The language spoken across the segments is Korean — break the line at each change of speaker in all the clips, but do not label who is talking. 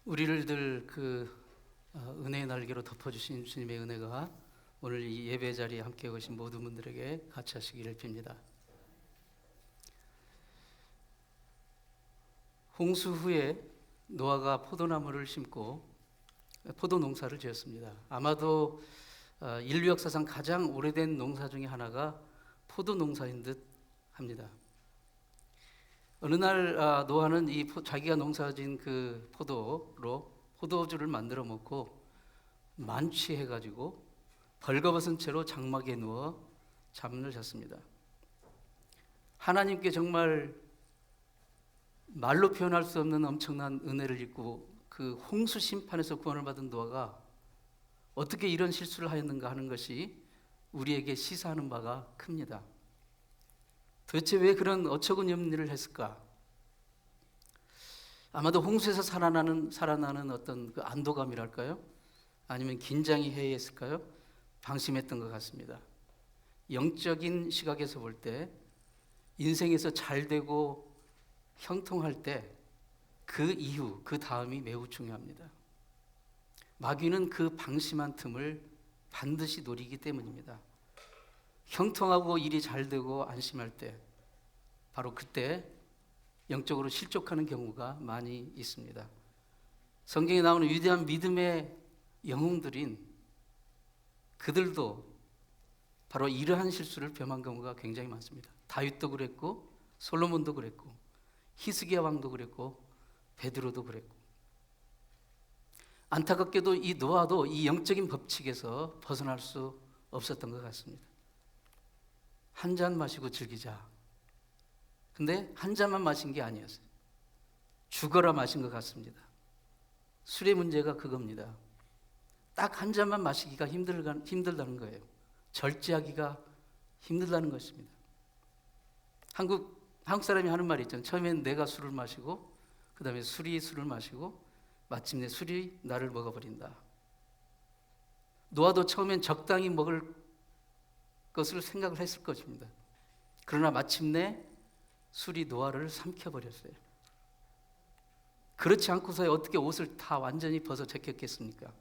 우리를 늘 은혜의 날개로 덮어주신 주님의 은혜가 오늘 이 예배 자리에 함께 오신 모든 분들에게 같이 하시기를 빕니다. 홍수 후에 노아가 포도나무를 심고 포도 농사를 지었습니다. 아마도 인류 역사상 가장 오래된 농사 중에 하나가 포도 농사인 듯 합니다. 어느 날 노아는 자기가 농사진 그 포도로 포도주를 만들어 먹고 만취해가지고 벌거벗은 채로 장막에 누워 잠을 잤습니다. 하나님께 정말 말로 표현할 수 없는 엄청난 은혜를 입고 그 홍수 심판에서 구원을 받은 노아가 어떻게 이런 실수를 하였는가 하는 것이 우리에게 시사하는 바가 큽니다. 도대체 왜 그런 어처구니없는 일을 했을까? 아마도 홍수에서 살아나는 어떤 그 안도감이랄까요? 아니면 긴장이 해했을까요? 방심했던 것 같습니다. 영적인 시각에서 볼 때 인생에서 잘 되고 형통할 때 그 이후, 그 다음이 매우 중요합니다. 마귀는 그 방심한 틈을 반드시 노리기 때문입니다. 형통하고 일이 잘 되고 안심할 때 바로 그때 영적으로 실족하는 경우가 많이 있습니다. 성경에 나오는 위대한 믿음의 영웅들인 그들도 바로 이러한 실수를 범한 경우가 굉장히 많습니다. 다윗도 그랬고 솔로몬도 그랬고 히스기야 왕도 그랬고 베드로도 그랬고, 안타깝게도 이 노아도 이 영적인 법칙에서 벗어날 수 없었던 것 같습니다. 한 잔 마시고 즐기자. 근데 한 잔만 마신 게 아니었어요. 죽어라 마신 것 같습니다. 술의 문제가 그겁니다. 딱 한 잔만 마시기가 힘들다는 거예요. 절제하기가 힘들다는 것입니다. 한국 사람이 하는 말이 있잖아요. 처음엔 내가 술을 마시고 그 다음에 술이 술을 마시고 마침내 술이 나를 먹어버린다. 노아도 처음엔 적당히 먹을 것을 생각을 했을 것입니다. 그러나 마침내 술이 노아를 삼켜버렸어요. 그렇지 않고서 어떻게 옷을 다 완전히 벗어 제꼈겠습니까?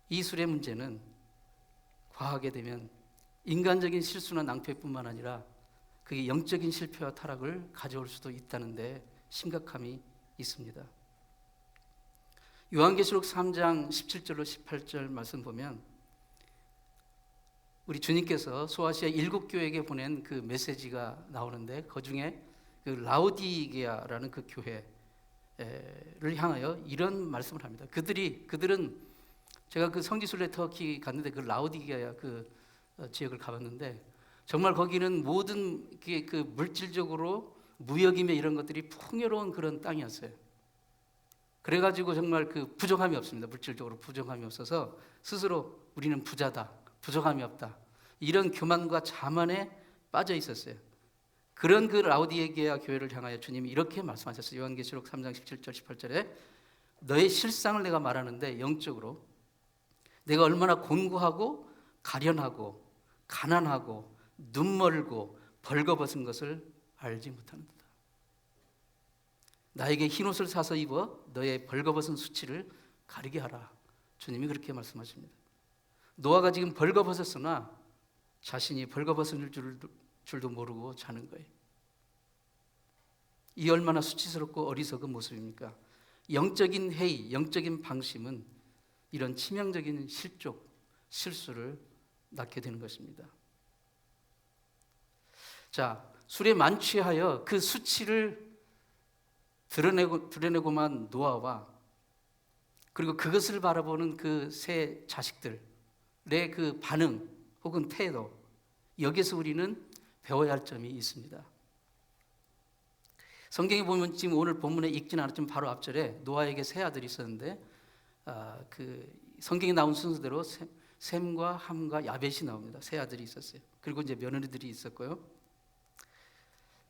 이 술의 문제는 과하게 되면 인간적인 실수나 낭패뿐만 아니라 그게 영적인 실패와 타락을 가져올 수도 있다는 데 심각함이 있습니다. 요한계시록 3장 17절로 18절 말씀 보면 우리 주님께서 소아시아 7교회에게 보낸 그 메시지가 나오는데 그 중에 그 라오디게아라는 그 교회를 향하여 이런 말씀을 합니다. 그들은 제가 그 성지순례 터키 갔는데 그 라오디게아 그 지역을 가봤는데 정말 거기는 모든 그 물질적으로 무역이며 이런 것들이 풍요로운 그런 땅이었어요. 그래가지고 정말 그 부족함이 없습니다. 물질적으로 부족함이 없어서 스스로 우리는 부자다, 부족함이 없다, 이런 교만과 자만에 빠져 있었어요. 그런 그 라오디게아 교회를 향하여 주님이 이렇게 말씀하셨어요. 요한계시록 3장 17절 18절에 너의 실상을 내가 말하는데 영적으로 내가 얼마나 곤고하고 가련하고 가난하고 눈멀고 벌거벗은 것을 알지 못하는도다. 나에게 흰옷을 사서 입어 너의 벌거벗은 수치를 가리게 하라. 주님이 그렇게 말씀하십니다. 노아가 지금 벌거벗었으나 자신이 벌거벗은 줄도 모르고 자는 거예요. 이 얼마나 수치스럽고 어리석은 모습입니까? 영적인 해이, 영적인 방심은 이런 치명적인 실수를 낳게 되는 것입니다. 자, 술에 만취하여 그 수치를 드러내고만 노아와 그리고 그것을 바라보는 그 세 자식들의 그 반응 혹은 태도, 여기서 우리는 배워야 할 점이 있습니다. 성경에 보면 지금 오늘 본문에 읽지는 않았지만 바로 앞절에 노아에게 세 아들이 있었는데 그 성경에 나온 순서대로 셈과 함과 야벳이 나옵니다. 세 아들이 있었어요. 그리고 이제 며느리들이 있었고요.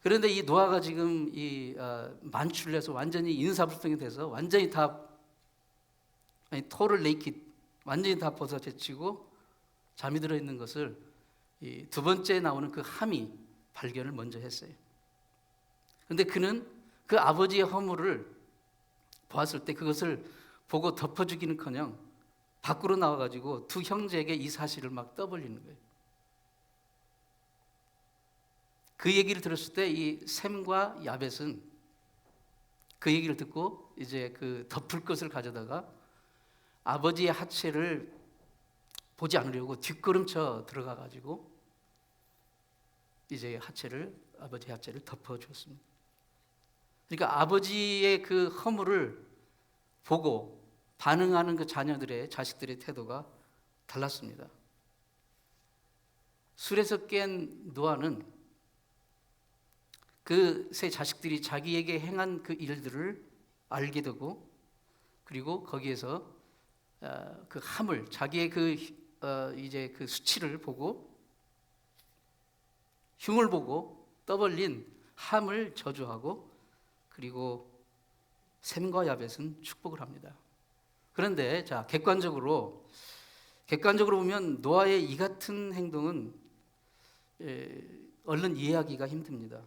그런데 이 노아가 지금 만취를 해서 완전히 인사불성이 돼서 완전히 토를 네이킷 완전히 다 벗어 제치고 잠이 들어 있는 것을 이 두 번째 나오는 그 함이 발견을 먼저 했어요. 그런데 그는 그 아버지의 허물을 보았을 때 그것을 보고 덮어주기는커녕 밖으로 나와가지고 두 형제에게 이 사실을 막 떠벌리는 거예요. 그 얘기를 들었을 때 이 셈과 야벳은 그 얘기를 듣고 이제 그 덮을 것을 가져다가 아버지의 하체를 보지 않으려고 뒷걸음쳐 들어가 가지고 이제 아버지의 하체를 덮어 주었습니다. 그러니까 아버지의 그 허물을 보고 반응하는 그 자식들의 태도가 달랐습니다. 술에서 깬 노아는 그 세 자식들이 자기에게 행한 그 일들을 알게 되고, 그리고 거기에서 그 함을, 자기의 이제 그 수치를 보고, 흉을 보고 떠벌린 함을 저주하고, 그리고 셈과 야벳은 축복을 합니다. 그런데 자, 객관적으로 보면 노아의 이 같은 행동은 얼른 이해하기가 힘듭니다.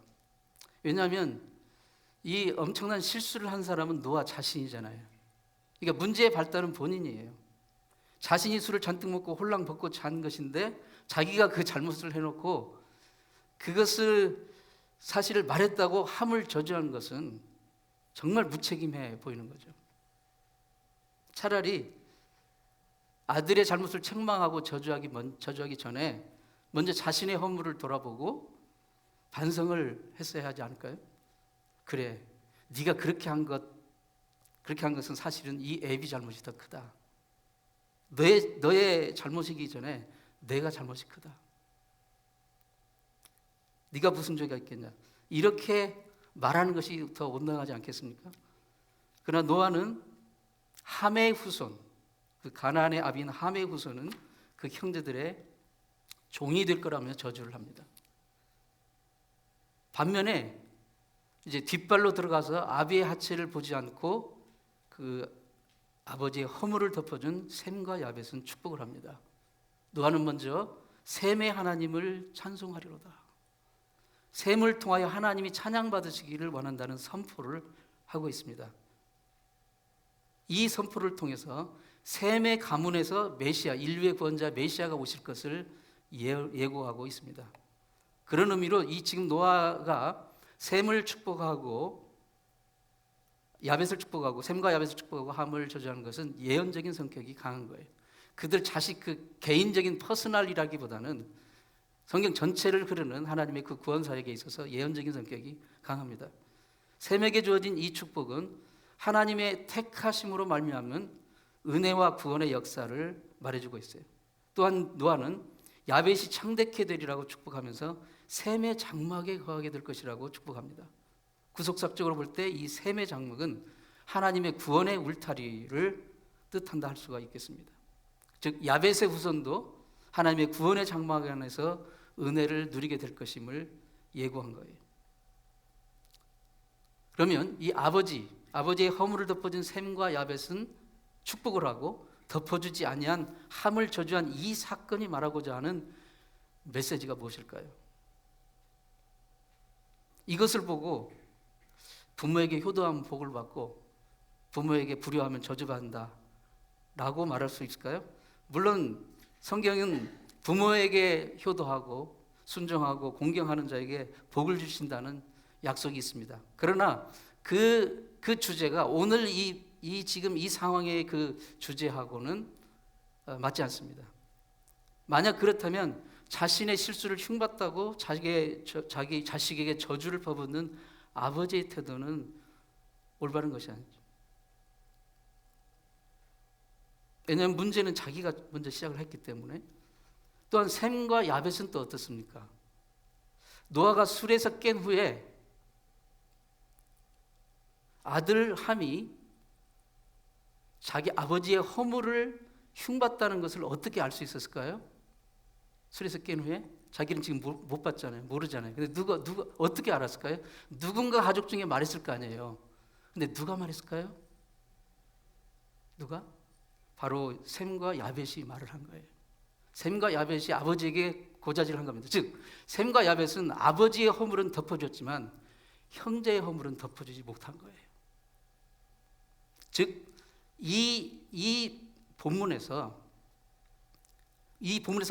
왜냐하면 이 엄청난 실수를 한 사람은 노아 자신이잖아요. 그러니까 문제의 발단은 본인이에요. 자신이 술을 잔뜩 먹고 홀랑 벗고 잔 것인데 자기가 그 잘못을 해놓고 그것을 사실을 말했다고 함을 저주한 것은 정말 무책임해 보이는 거죠. 차라리 아들의 잘못을 책망하고 저주하기 전에 먼저 자신의 허물을 돌아보고 반성을 했어야 하지 않을까요? 그래, 네가 그렇게 한 것은 사실은 이 애비 잘못이 더 크다. 너의 잘못이기 전에 내가 잘못이 크다. 네가 무슨 죄가 있겠냐? 이렇게 말하는 것이 더 온당하지 않겠습니까? 그러나 노아는 함의 후손, 그 가나안의 아비인 함의 후손은 그 형제들의 종이 될 거라며 저주를 합니다. 반면에 이제 뒷발로 들어가서 아비의 하체를 보지 않고 그 아버지의 허물을 덮어준 셈과 야벳은 축복을 합니다. 노아는 먼저 셈의 하나님을 찬송하리로다. 셈을 통하여 하나님이 찬양받으시기를 원한다는 선포를 하고 있습니다. 이 선포를 통해서 셈의 가문에서 메시아, 인류의 구원자 메시아가 오실 것을 예고하고 있습니다. 그런 의미로 이 지금 노아가 셈을 축복하고 야벳을 축복하고 셈과 야벳을 축복하고 함을 저주하는 것은 예언적인 성격이 강한 거예요. 그들 자식 그 개인적인 퍼스널이라기보다는 성경 전체를 흐르는 하나님의 그 구원 사역에 있어서 예언적인 성격이 강합니다. 셈에게 주어진 이 축복은 하나님의 택하심으로 말미암은 은혜와 구원의 역사를 말해주고 있어요. 또한 노아는 야벳이 창대케 되리라고 축복하면서 셈의 장막에 거하게 될 것이라고 축복합니다. 구속사적으로 볼 때 이 셈의 장막은 하나님의 구원의 울타리를 뜻한다 할 수가 있겠습니다. 즉 야벳의 후손도 하나님의 구원의 장막 안에서 은혜를 누리게 될 것임을 예고한 거예요. 그러면 이 아버지의 허물을 덮어준 셈과 야벳은 축복을 하고 덮어주지 아니한 함을 저주한 이 사건이 말하고자 하는 메시지가 무엇일까요? 이것을 보고 부모에게 효도하면 복을 받고 부모에게 불효하면 저주받는다 라고 말할 수 있을까요? 물론 성경은 부모에게 효도하고 순종하고 공경하는 자에게 복을 주신다는 약속이 있습니다. 그러나 그 주제가 오늘 지금 이 상황의 그 주제하고는 맞지 않습니다. 만약 그렇다면 자신의 실수를 흉봤다고 자기 자식에게 저주를 퍼붓는 아버지의 태도는 올바른 것이 아니죠. 왜냐하면 문제는 자기가 먼저 시작을 했기 때문에. 또한 셈과 야벳은 또 어떻습니까? 노아가 술에서 깬 후에 아들 함이 자기 아버지의 허물을 흉봤다는 것을 어떻게 알 수 있었을까요? 술에서 깬 후에 자기는 지금 못 봤잖아요. 모르잖아요. 근데 누가 어떻게 알았을까요? 누군가 가족 중에 말했을 거 아니에요. 근데 누가 말했을까요? 누가? 바로 셈과 야벳이 말을 한 거예요. 셈과 야벳이 아버지에게 고자질을 한 겁니다. 즉 셈과 야벳은 아버지의 허물은 덮어줬지만 형제의 허물은 덮어주지 못한 거예요. 즉 이 본문에서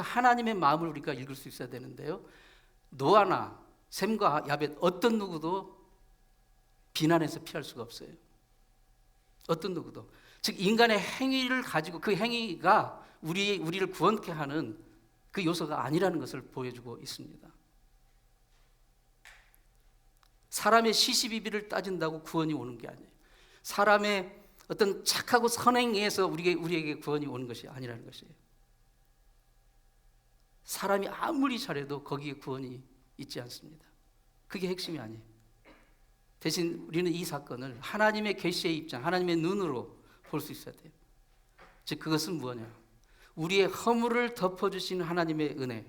하나님의 마음을 우리가 읽을 수 있어야 되는데요. 노아나 셈과 야벳 어떤 누구도 비난해서 피할 수가 없어요. 어떤 누구도. 즉 인간의 행위를 가지고 그 행위가 우리를 구원케 하는 그 요소가 아니라는 것을 보여주고 있습니다. 사람의 시시비비를 따진다고 구원이 오는 게 아니에요. 사람의 어떤 착하고 선행에서 우리에게 구원이 오는 것이 아니라는 것이에요. 사람이 아무리 잘해도 거기에 구원이 있지 않습니다. 그게 핵심이 아니에요. 대신 우리는 이 사건을 하나님의 계시의 입장, 하나님의 눈으로 볼 수 있어야 돼요. 즉 그것은 뭐냐? 우리의 허물을 덮어주신 하나님의 은혜,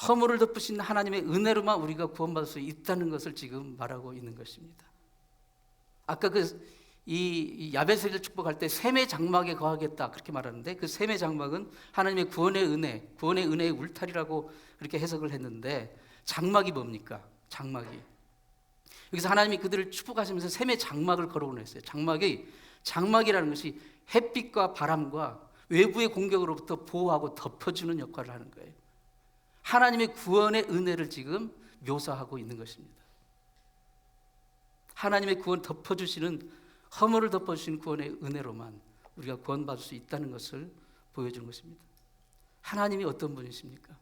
허물을 덮으신 하나님의 은혜로만 우리가 구원받을 수 있다는 것을 지금 말하고 있는 것입니다. 아까 이 야벳을 축복할 때 셈의 장막에 거하겠다 그렇게 말하는데 그 셈의 장막은 하나님의 구원의 은혜의 울타리라고 그렇게 해석을 했는데 장막이 뭡니까? 장막이 여기서 하나님이 그들을 축복하시면서 셈의 장막을 걸어오냈어요. 장막이라는 것이 햇빛과 바람과 외부의 공격으로부터 보호하고 덮어주는 역할을 하는 거예요. 하나님의 구원의 은혜를 지금 묘사하고 있는 것입니다. 하나님의 구원 덮어주시는 허물을 덮어주시는 구원의 은혜로만 우리가 구원받을 수 있다는 것을 보여주는 것입니다. 하나님이 어떤 분이십니까?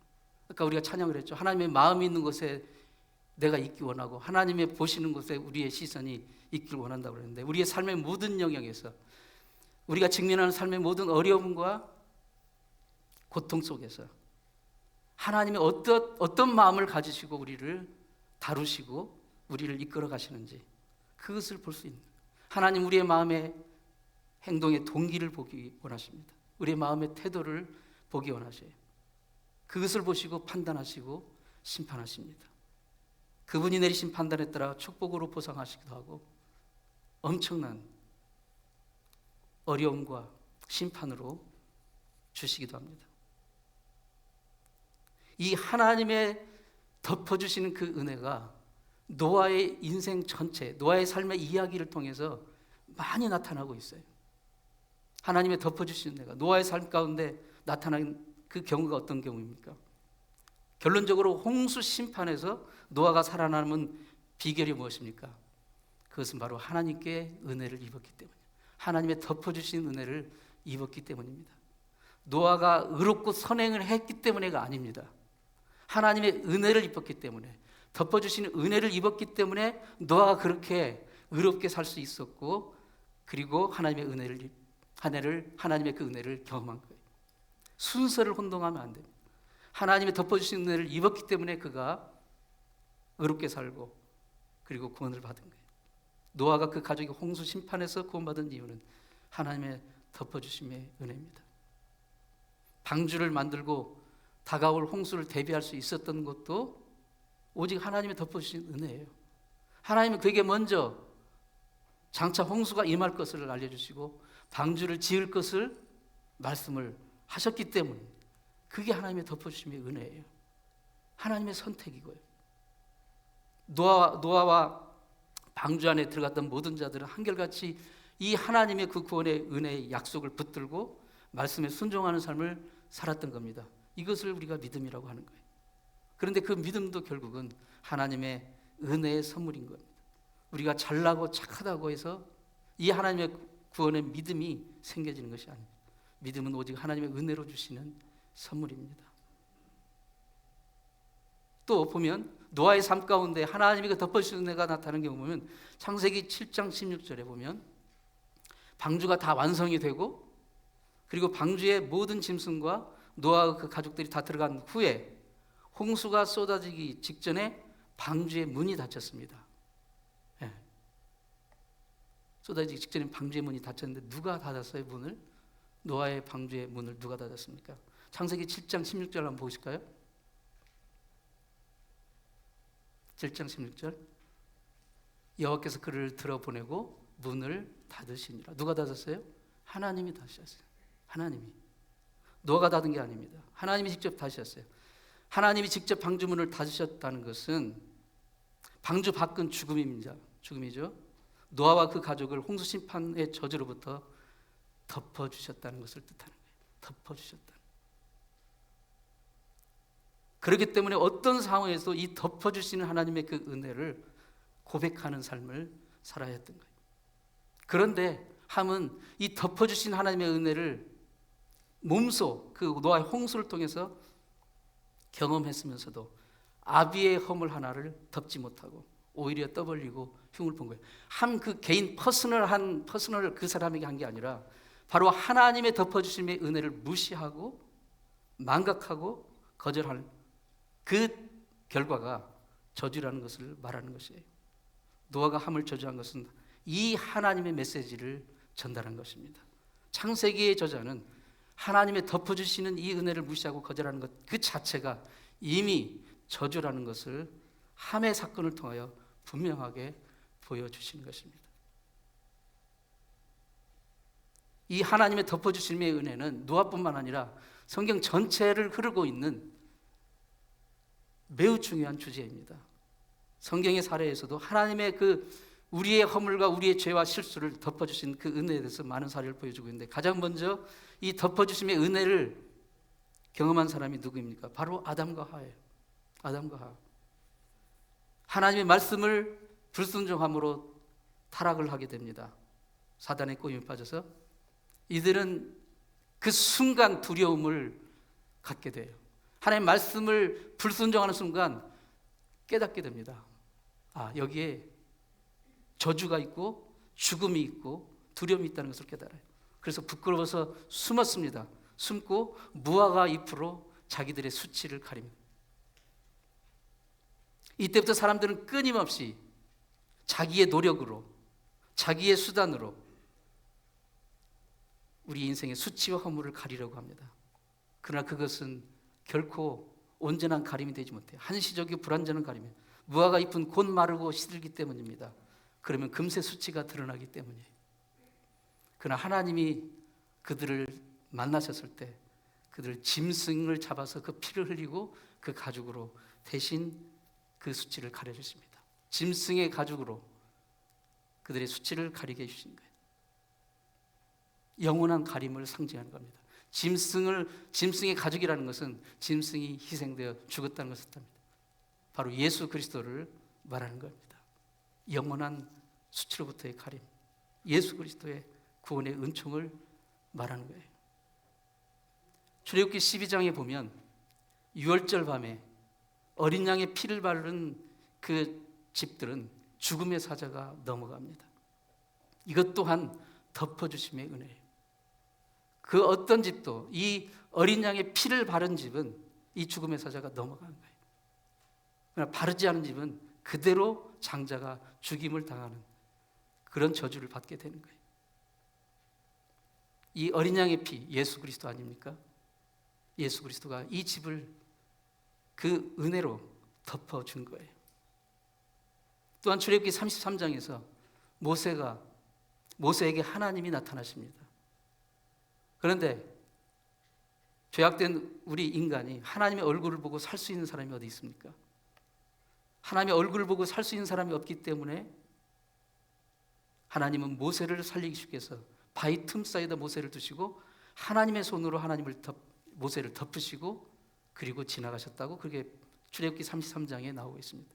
아까 우리가 찬양을 했죠. 하나님의 마음이 있는 곳에 내가 있기 원하고 하나님의 보시는 곳에 우리의 시선이 있기를 원한다고 그랬는데 우리의 삶의 모든 영역에서 우리가 직면하는 삶의 모든 어려움과 고통 속에서 하나님의 어떤 마음을 가지시고 우리를 다루시고 우리를 이끌어 가시는지 그것을 볼 수 있는 거예요. 하나님 우리의 마음의 행동의 동기를 보기 원하십니다. 우리의 마음의 태도를 보기 원하셔요. 그것을 보시고 판단하시고 심판하십니다. 그분이 내리신 판단에 따라 축복으로 보상하시기도 하고 엄청난 어려움과 심판으로 주시기도 합니다. 이 하나님의 덮어주시는 그 은혜가 노아의 인생 전체, 노아의 삶의 이야기를 통해서 많이 나타나고 있어요. 하나님의 덮어주시는 은혜가 노아의 삶 가운데 나타난 그 경우가 어떤 경우입니까? 결론적으로 홍수 심판에서 노아가 살아남은 비결이 무엇입니까? 그것은 바로 하나님께 은혜를 입었기 때문이에요. 하나님의 덮어주신 은혜를 입었기 때문입니다. 노아가 의롭고 선행을 했기 때문에가 아닙니다. 하나님의 은혜를 입었기 때문에 덮어주시는 은혜를 입었기 때문에 노아가 그렇게 의롭게 살 수 있었고 그리고 하나님의 그 은혜를 경험한 거예요. 순서를 혼동하면 안 됩니다. 하나님의 덮어주신 은혜를 입었기 때문에 그가 의롭게 살고 그리고 구원을 받은 거예요. 노아가 그 가족이 홍수 심판에서 구원받은 이유는 하나님의 덮어주심의 은혜입니다. 방주를 만들고 다가올 홍수를 대비할 수 있었던 것도 오직 하나님의 덮어주신 은혜예요. 하나님은 그에게 먼저 장차 홍수가 임할 것을 알려주시고 방주를 지을 것을 말씀을 하셨기 때문에 그게 하나님의 덮어주심의 은혜예요. 하나님의 선택이고요. 노아와 방주 안에 들어갔던 모든 자들은 한결같이 이 하나님의 그 구원의 은혜의 약속을 붙들고 말씀에 순종하는 삶을 살았던 겁니다. 이것을 우리가 믿음이라고 하는 거예요. 그런데 그 믿음도 결국은 하나님의 은혜의 선물인 겁니다. 우리가 잘나고 착하다고 해서 이 하나님의 구원의 믿음이 생겨지는 것이 아닙니다. 믿음은 오직 하나님의 은혜로 주시는 선물입니다. 또 보면 노아의 삶 가운데 하나님이 그 덮어주신 은혜가 나타나는 경우 보면 창세기 7장 16절에 보면 방주가 다 완성이 되고 그리고 방주의 모든 짐승과 노아와 그 가족들이 다 들어간 후에 홍수가 쏟아지기 직전에 방주의 문이 닫혔습니다. 네. 쏟아지기 직전에 방주의 문이 닫혔는데 누가 닫았어요? 문을? 노아의 방주의 문을 누가 닫았습니까? 창세기 7장 16절 한번 보실까요? 7장 16절 여호와께서 그를 들어보내고 문을 닫으시니라. 누가 닫았어요? 하나님이 닫으셨어요. 하나님이. 노아가 닫은 게 아닙니다. 하나님이 직접 닫으셨어요. 하나님이 직접 방주문을 닫으셨다는 것은 방주 밖은 죽음입니다. 죽음이죠. 노아와 그 가족을 홍수 심판의 저주로부터 덮어주셨다는 것을 뜻하는 거예요. 덮어주셨다. 그렇기 때문에 어떤 상황에서 이 덮어주시는 하나님의 그 은혜를 고백하는 삶을 살아야 했던 거예요. 그런데 함은 이 덮어주신 하나님의 은혜를 몸소 그 노아의 홍수를 통해서 경험했으면서도 아비의 허물 하나를 덮지 못하고 오히려 떠벌리고 흉을 본 거예요. 함 그 개인 퍼스널 그 사람에게 한 게 아니라 바로 하나님의 덮어주심의 은혜를 무시하고 망각하고 거절하는 그 결과가 저주라는 것을 말하는 것이에요. 노아가 함을 저주한 것은 이 하나님의 메시지를 전달한 것입니다. 창세기의 저자는 하나님의 덮어주시는 이 은혜를 무시하고 거절하는 것 그 자체가 이미 저주라는 것을 함의 사건을 통하여 분명하게 보여주시는 것입니다. 이 하나님의 덮어주심의 은혜는 노아뿐만 아니라 성경 전체를 흐르고 있는 매우 중요한 주제입니다. 성경의 사례에서도 하나님의 그 우리의 허물과 우리의 죄와 실수를 덮어주신 그 은혜에 대해서 많은 사례를 보여주고 있는데 가장 먼저 이 덮어주심의 은혜를 경험한 사람이 누구입니까? 바로 아담과 하예요. 아담과 하. 하나님의 말씀을 불순종함으로 타락을 하게 됩니다. 사단의 꼬임에 빠져서 이들은 그 순간 두려움을 갖게 돼요. 하나님의 말씀을 불순종하는 순간 깨닫게 됩니다. 아, 여기에 저주가 있고 죽음이 있고 두려움이 있다는 것을 깨달아요. 그래서 부끄러워서 숨었습니다. 숨고 무화과 잎으로 자기들의 수치를 가립니다. 이때부터 사람들은 끊임없이 자기의 노력으로, 자기의 수단으로 우리 인생의 수치와 허물을 가리려고 합니다. 그러나 그것은 결코 온전한 가림이 되지 못해요. 한시적이고 불완전한 가림이에요. 무화과 잎은 곧 마르고 시들기 때문입니다. 그러면 금세 수치가 드러나기 때문이에요. 그러나 하나님이 그들을 만나셨을 때 그들 짐승을 잡아서 그 피를 흘리고 그 가죽으로 대신 그 수치를 가려주십니다. 짐승의 가죽으로 그들의 수치를 가리게 해주신 거예요. 영원한 가림을 상징하는 겁니다. 짐승의 가죽이라는 것은 짐승이 희생되어 죽었다는 것을 뜻합니다. 바로 예수 그리스도를 말하는 겁니다. 영원한 수치로부터의 가림, 예수 그리스도의 구원의 은총을 말하는 거예요. 출애굽기 12장에 보면 유월절 밤에 어린 양의 피를 바른 그 집들은 죽음의 사자가 넘어갑니다. 이것 또한 덮어주심의 은혜예요. 그 어떤 집도 이 어린 양의 피를 바른 집은 이 죽음의 사자가 넘어가는 거예요. 그러나 바르지 않은 집은 그대로 장자가 죽임을 당하는 그런 저주를 받게 되는 거예요. 이 어린 양의 피, 예수 그리스도 아닙니까? 예수 그리스도가 이 집을 그 은혜로 덮어준 거예요. 또한 출애굽기 33장에서 모세에게 하나님이 나타나십니다. 그런데 죄악된 우리 인간이 하나님의 얼굴을 보고 살 수 있는 사람이 어디 있습니까? 하나님의 얼굴을 보고 살 수 있는 사람이 없기 때문에 하나님은 모세를 살리기 쉽게 해서 바위 틈 사이에다 모세를 두시고 하나님의 손으로 모세를 덮으시고 그리고 지나가셨다고 그게 출애굽기 33장에 나오고 있습니다.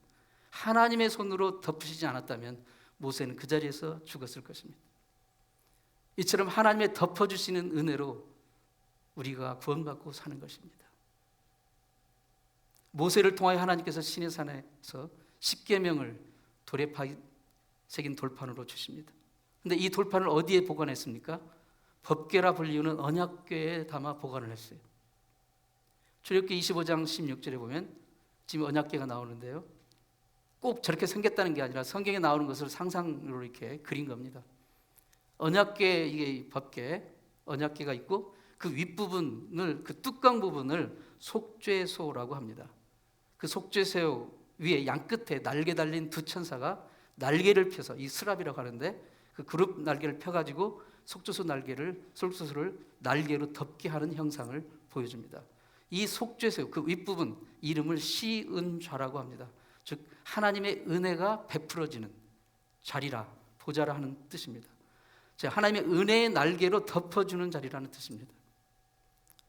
하나님의 손으로 덮으시지 않았다면 모세는 그 자리에서 죽었을 것입니다. 이처럼 하나님의 덮어주시는 은혜로 우리가 구원받고 사는 것입니다. 모세를 통하여 하나님께서 시내산에서 십계명을 돌에 새긴 돌판으로 주십니다. 그런데 이 돌판을 어디에 보관했습니까? 법궤라 불리우는 언약궤에 담아 보관을 했어요. 출애굽기 25장 16절에 보면 지금 언약궤가 나오는데요. 꼭 저렇게 생겼다는 게 아니라 성경에 나오는 것을 상상으로 이렇게 그린 겁니다. 언약궤, 이게 법궤, 언약궤가 있고 그 윗부분을, 그 뚜껑 부분을 속죄소라고 합니다. 그 속죄소 위에 양끝에 날개 달린 두 천사가 날개를 펴서, 이 스랍이라고 하는데 그 그룹 날개를 펴가지고 속죄소를 날개로 덮게 하는 형상을 보여줍니다. 이 속죄소 그 윗부분 이름을 시은좌라고 합니다. 즉 하나님의 은혜가 베풀어지는 자리라 보좌라 하는 뜻입니다. 하나님의 은혜의 날개로 덮어주는 자리라는 뜻입니다.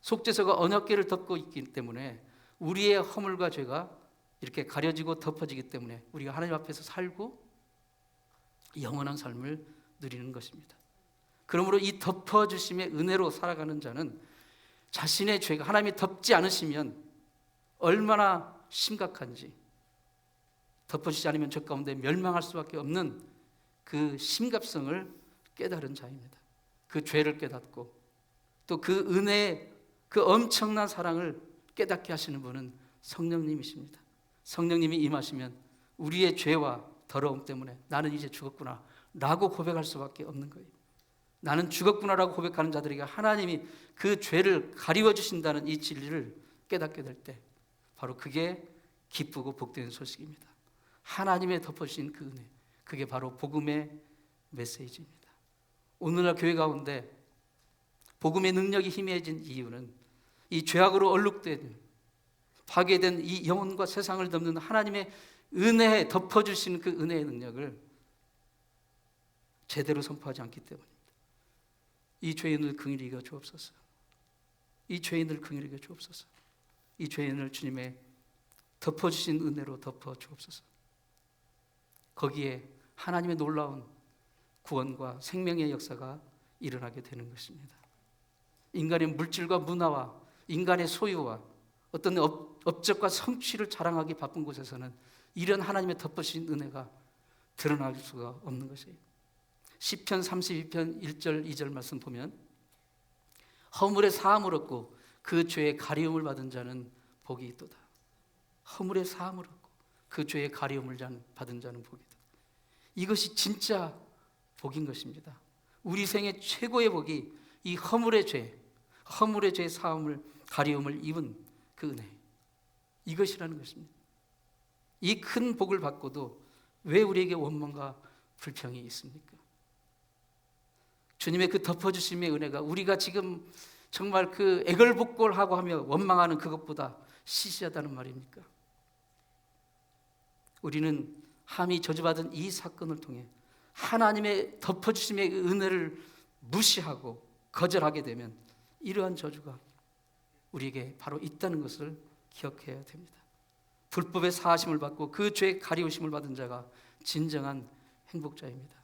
속죄소가 언약궤를 덮고 있기 때문에 우리의 허물과 죄가 이렇게 가려지고 덮어지기 때문에 우리가 하나님 앞에서 살고 영원한 삶을 누리는 것입니다. 그러므로 이 덮어주심의 은혜로 살아가는 자는 자신의 죄가 하나님이 덮지 않으시면 얼마나 심각한지, 덮어주지 않으면 저 가운데 멸망할 수밖에 없는 그 심각성을 깨달은 자입니다. 그 죄를 깨닫고 또 그 은혜의 그 엄청난 사랑을 깨닫게 하시는 분은 성령님이십니다. 성령님이 임하시면 우리의 죄와 더러움 때문에 나는 이제 죽었구나 라고 고백할 수밖에 없는 거예요. 나는 죽었구나라고 고백하는 자들에게 하나님이 그 죄를 가리워 주신다는 이 진리를 깨닫게 될 때 바로 그게 기쁘고 복된 소식입니다. 하나님의 덮어주신 그 은혜, 그게 바로 복음의 메시지입니다. 오늘날 교회 가운데 복음의 능력이 희미해진 이유는 이 죄악으로 얼룩된 파괴된 이 영혼과 세상을 덮는 하나님의 은혜에 덮어주신 그 은혜의 능력을 제대로 선포하지 않기 때문입니다. 이 죄인을 긍휼히 여겨 주옵소서. 이 죄인을 긍휼히 여겨 주옵소서. 이 죄인을 주님의 덮어주신 은혜로 덮어 주옵소서. 거기에 하나님의 놀라운 구원과 생명의 역사가 일어나게 되는 것입니다. 인간의 물질과 문화와 인간의 소유와 어떤 업적과 성취를 자랑하기 바쁜 곳에서는 이런 하나님의 덮어주신 은혜가 드러날 수가 없는 것이에요. 시편 32편 1절 2절 말씀 보면 허물의 사함을 얻고 그 죄의 가리움을 받은 자는 복이 있도다. 허물의 사함을 얻고 그 죄의 가리움을 받은 자는 복이 있도다. 이것이 진짜 복인 것입니다. 우리 생의 최고의 복이 이 허물의 죄의 사함을 가리움을 입은 그 은혜, 이것이라는 것입니다. 이 큰 복을 받고도 왜 우리에게 원망과 불평이 있습니까? 주님의 그 덮어주심의 은혜가 우리가 지금 정말 그 애걸복걸하고 하며 원망하는 그것보다 시시하다는 말입니까? 우리는 함이 저주받은 이 사건을 통해 하나님의 덮어주심의 은혜를 무시하고 거절하게 되면 이러한 저주가 우리에게 바로 있다는 것을 기억해야 됩니다. 불법의 사하심을 받고 그 죄의 가리우심을 받은 자가 진정한 행복자입니다.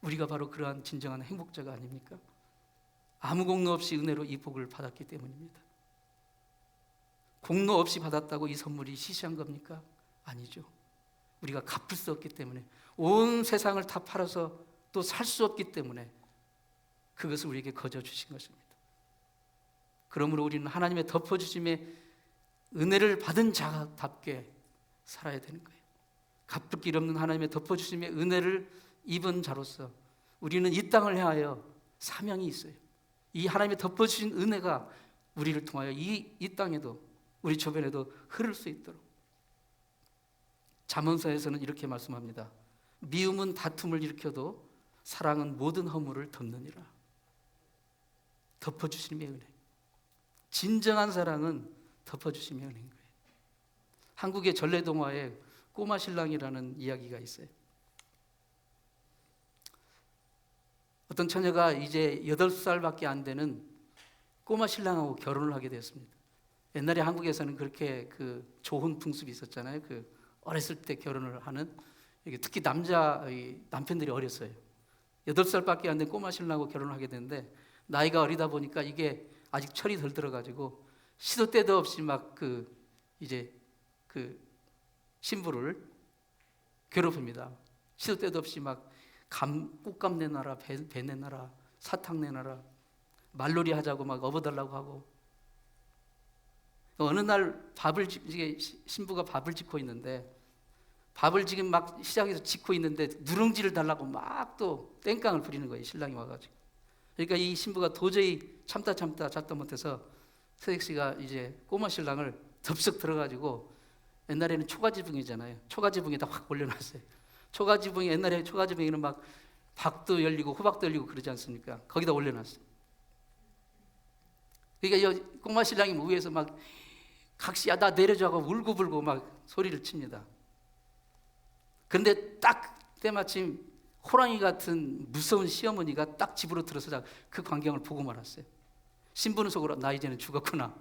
우리가 바로 그러한 진정한 행복자가 아닙니까? 아무 공로 없이 은혜로 이 복을 받았기 때문입니다. 공로 없이 받았다고 이 선물이 시시한 겁니까? 아니죠. 우리가 갚을 수 없기 때문에, 온 세상을 다 팔아서 또 살 수 없기 때문에 그것을 우리에게 거저 주신 것입니다. 그러므로 우리는 하나님의 덮어주심의 은혜를 받은 자답게 살아야 되는 거예요. 갚을 길 없는 하나님의 덮어주심의 은혜를 입은 자로서 우리는 이 땅을 향하여 사명이 있어요. 이 하나님의 덮어주신 은혜가 우리를 통하여 이 땅에도 우리 주변에도 흐를 수 있도록. 잠언서에서는 이렇게 말씀합니다. 미움은 다툼을 일으켜도 사랑은 모든 허물을 덮느니라. 덮어주심의 은혜. 진정한 사랑은 덮어주심의 은혜인 거예요. 한국의 전래동화에 꼬마 신랑이라는 이야기가 있어요. 어떤 처녀가 이제 8살밖에 안 되는 꼬마 신랑하고 결혼을 하게 되었습니다. 옛날에 한국에서는 그렇게 그 조혼 풍습이 있었잖아요. 그 어렸을 때 결혼을 하는, 특히 남편들이 어렸어요. 8살밖에 안 된 꼬마 신랑하고 결혼을 하게 되는데 나이가 어리다 보니까 이게 아직 철이 덜 들어가지고 시도 때도 없이 막 이제 신부를 괴롭힙니다. 시도 때도 없이 막 꽃감 내놔라, 배 내놔라, 사탕 내놔라, 말놀이 하자고 막 업어달라고 하고. 어느 날 신부가 밥을 짓고 있는데, 밥을 지금 막 시작해서 짓고 있는데 누룽지를 달라고 막 또 땡깡을 부리는 거예요. 신랑이 와가지고. 그러니까 이 신부가 도저히 참다 못해서 서색 씨가 이제 꼬마 신랑을 덥석 들어가지고, 옛날에는 초가지붕이잖아요. 초가지붕에다 확 올려놨어요. 옛날에 초가지붕에는 막 박도 열리고 호박도 열리고 그러지 않습니까? 거기다 올려놨어요. 그러니까 이 꼬마 신랑이 위에서 막 각시야 나 내려줘하고 울고불고 막 소리를 칩니다. 그런데 딱 때마침 호랑이 같은 무서운 시어머니가 딱 집으로 들어서자 그 광경을 보고 말았어요. 신부는 속으로 나 이제는 죽었구나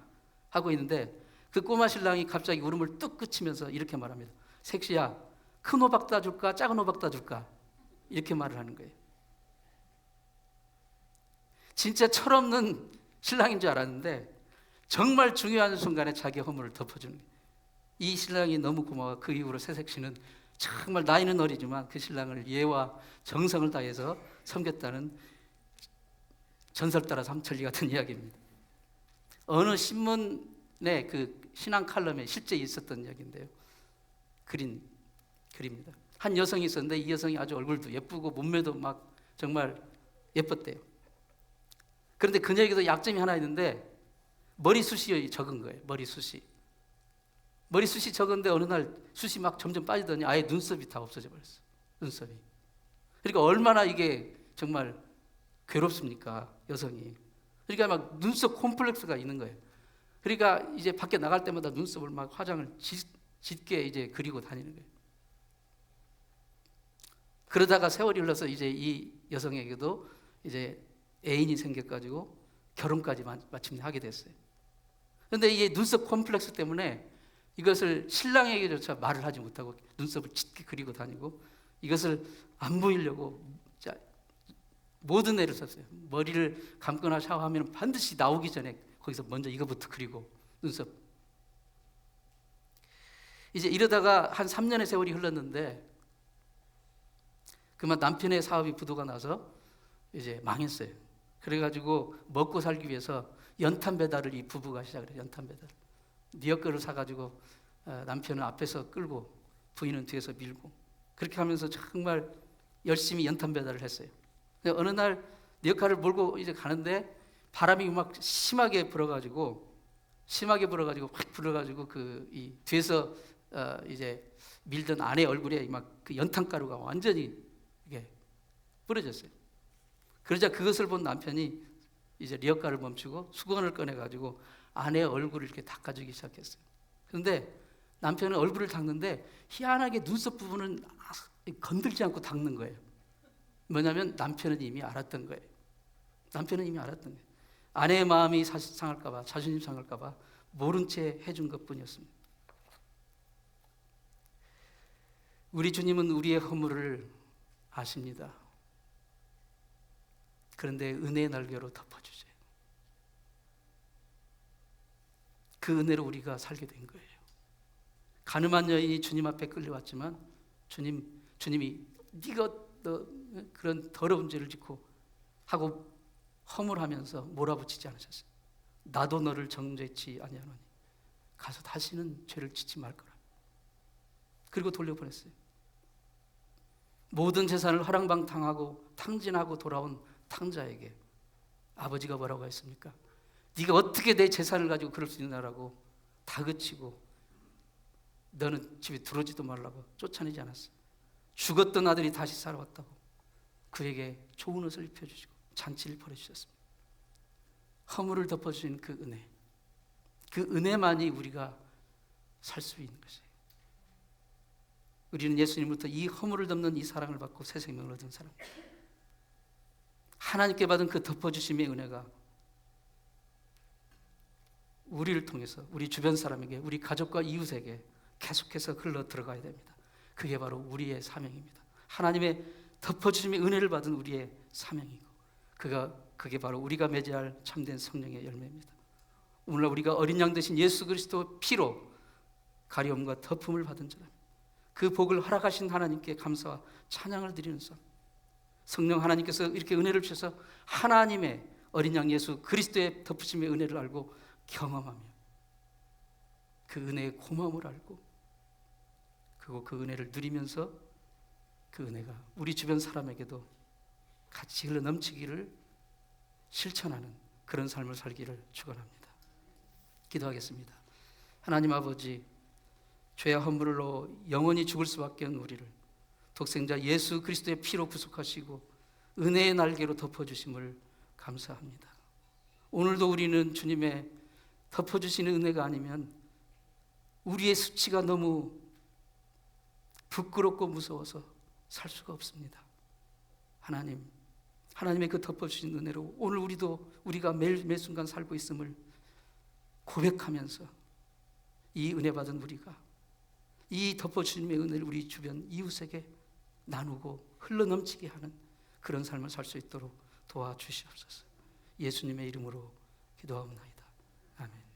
하고 있는데 그 꼬마 신랑이 갑자기 울음을 뚝 그치면서 이렇게 말합니다. 색시야, 큰 호박 따줄까 작은 호박 따줄까? 이렇게 말을 하는 거예요. 진짜 철없는 신랑인 줄 알았는데 정말 중요한 순간에 자기 허물을 덮어주는 거예요. 이 신랑이 너무 고마워. 그 이후로 새색시는 정말 나이는 어리지만 그 신랑을 예와 정성을 다해서 섬겼다는 전설 따라 삼천리 같은 이야기입니다. 어느 신문의 그 신앙 칼럼에 실제 있었던 이야기인데요. 그립니다. 한 여성이 있었는데 이 여성이 아주 얼굴도 예쁘고 몸매도 막 정말 예뻤대요. 그런데 그녀에게도 약점이 하나 있는데 머리숱이 적은 거예요. 머리숱이 적은데 어느 날 숱이 막 점점 빠지더니 아예 눈썹이 다 없어져 버렸어요. 눈썹이. 그러니까 얼마나 이게 정말 괴롭습니까, 여성이. 그러니까 막 눈썹 콤플렉스가 있는 거예요. 그러니까 이제 밖에 나갈 때마다 눈썹을 막 화장을 짙게 이제 그리고 다니는 거예요. 그러다가 세월이 흘러서 이제 이 여성에게도 이제 애인이 생겨가지고 결혼까지 마침내 하게 됐어요. 그런데 이게 눈썹 콤플렉스 때문에 이것을 신랑에게조차 말을 하지 못하고 눈썹을 짙게 그리고 다니고 이것을 안 보이려고 모든 애를 썼어요. 머리를 감거나 샤워하면 반드시 나오기 전에 거기서 먼저 이거부터 그리고 눈썹. 이제 이러다가 한 3년의 세월이 흘렀는데 그만 남편의 사업이 부도가 나서 이제 망했어요. 그래가지고 먹고 살기 위해서 연탄 배달을 이 부부가 시작을 해요. 연탄 배달. 리어커를 사가지고 남편은 앞에서 끌고 부인은 뒤에서 밀고 그렇게 하면서 정말 열심히 연탄 배달을 했어요. 어느 날 리어커를 몰고 이제 가는데 바람이 막 심하게 불어가지고 확 불어가지고 그 이 뒤에서 이제 밀던 아내 얼굴에 막 그 연탄가루가 완전히 이게 뿌려졌어요. 그러자 그것을 본 남편이 이제 리어카를 멈추고 수건을 꺼내가지고 아내의 얼굴을 이렇게 닦아주기 시작했어요. 그런데 남편은 얼굴을 닦는데 희한하게 눈썹 부분은 건들지 않고 닦는 거예요. 뭐냐면 남편은 이미 알았던 거예요. 아내의 마음이 상할까봐, 자존심 상할까봐 모른 채 해준 것뿐이었습니다. 우리 주님은 우리의 허물을 아십니다. 그런데 은혜의 날개로 덮어주세요. 그 은혜로 우리가 살게 된 거예요. 가늠한 여인이 주님 앞에 끌려왔지만 주님이 네가 그런 더러운 죄를 짓고 하고 허물하면서 몰아붙이지 않으셨어요. 나도 너를 정죄치 아니하노니 가서 다시는 죄를 짓지 말거라. 그리고 돌려보냈어요. 모든 재산을 화랑방탕하고 탕진하고 돌아온 탕자에게 아버지가 뭐라고 했습니까? 네가 어떻게 내 재산을 가지고 그럴 수 있느냐라고 다그치고 너는 집에 들어오지도 말라고 쫓아내지 않았어요. 죽었던 아들이 다시 살아왔다고 그에게 좋은 옷을 입혀주시고 잔치를 벌여주셨습니다. 허물을 덮어주신 그 은혜만이 우리가 살 수 있는 것이에요. 우리는 예수님부터 이 허물을 덮는 이 사랑을 받고 새 생명을 얻은 사람입니다. 하나님께 받은 그 덮어주심의 은혜가 우리를 통해서 우리 주변 사람에게, 우리 가족과 이웃에게 계속해서 흘러 들어가야 됩니다. 그게 바로 우리의 사명입니다. 하나님의 덮어주심의 은혜를 받은 우리의 사명이고 그게 바로 우리가 맺어야 참된 성령의 열매입니다. 오늘날 우리가 어린 양 되신 예수 그리스도 피로 가려움과 덮음을 받은 자랍니다. 그 복을 허락하신 하나님께 감사와 찬양을 드리는 삶. 성령 하나님께서 이렇게 은혜를 주셔서 하나님의 어린 양 예수 그리스도의 덮으심의 은혜를 알고 경험하며 그 은혜의 고마움을 알고 그리고 그 은혜를 누리면서 그 은혜가 우리 주변 사람에게도 같이 흘러 넘치기를 실천하는 그런 삶을 살기를 축원합니다. 기도하겠습니다. 하나님 아버지, 죄와 허물로 영원히 죽을 수밖에 없는 우리를 독생자 예수 그리스도의 피로 구속하시고 은혜의 날개로 덮어주심을 감사합니다. 오늘도 우리는 주님의 덮어주시는 은혜가 아니면 우리의 수치가 너무 부끄럽고 무서워서 살 수가 없습니다. 하나님의 그 덮어주신 은혜로 오늘 우리가 매 순간 살고 있음을 고백하면서 이 은혜 받은 우리가 이 덮어주심의 은혜를 우리 주변 이웃에게 나누고 흘러넘치게 하는 그런 삶을 살 수 있도록 도와주시옵소서. 예수님의 이름으로 기도하옵나이다. 아멘.